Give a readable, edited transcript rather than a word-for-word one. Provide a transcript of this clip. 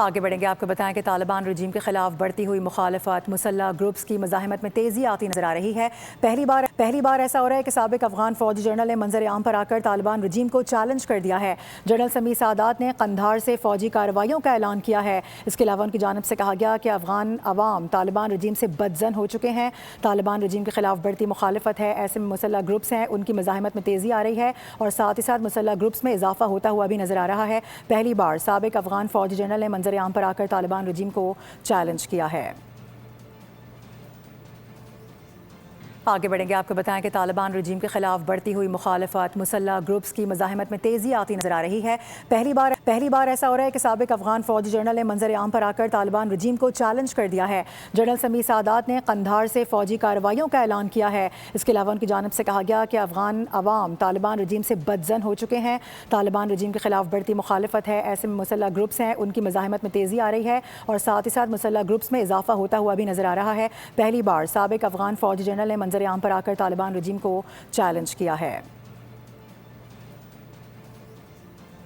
आगे बढ़ेंगे। आपको बताएं कि तालिबान रजीम के खिलाफ बढ़ती हुई मुखालफत मुसल्लह ग्रुप्स की मज़ाहमत में तेज़ी आती नजर आ रही है। पहली बार ऐसा हो रहा है कि साबिक अफगान फौजी जनरल ने मंजर आम पर आकर तालिबान रजीम को चैलेंज कर दिया है। जनरल समी सादात ने कंधार से फौजी कार्रवाइयों का ऐलान किया है। इसके अलावा उनकी जानब से कहा गया कि अफगान अवाम तालिबान रजीम से बदजन हो चुके हैं। तालिबान रजीम के खिलाफ बढ़ती मुखालफत है, ऐसे में मुसल्लह ग्रुप्स हैं, उनकी मज़ाहमत में तेज़ी आ रही है और साथ ही साथ मुसल्लह ग्रुप्स में इजाफा होता हुआ भी नजर आ रहा है। पहली बार साबिक अफगान फौजी जनरल ने मंजर आम पर आकर तालिबान रजीम को चैलेंज किया है। आगे बढ़ेंगे। आपको बताएं कि तालिबान रजीम के खिलाफ बढ़ती हुई मुखालफत मुसल्लह ग्रुप्स की मज़ाहमत में तेज़ी आती नजर आ रही है। पहली बार ऐसा हो रहा है कि साबिक अफगान फौजी जनरल ने मंजर आम पर आकर तालिबान रजीम को चैलेंज कर दिया है। जनरल समी सादात ने कंधार से फौजी कार्रवाइयों का ऐलान किया है। इसके अलावा उनकी जानब से कहा गया कि अफगान अवाम तालिबान रजीम से बदजन हो चुके हैं। तालिबान रजीम के खिलाफ बढ़ती मुखालफत है, ऐसे में मुसल्लह ग्रुप्स हैं, उनकी मज़ाहमत में तेज़ी आ रही है और साथ ही साथ मुसल्लह ग्रुप्स में इजाफा होता हुआ भी नजर आ रहा है। पहली बार साबिक अफगान फौजी जनरल ने मंजर आम पर आकर तालिबान रजीम को चैलेंज किया है।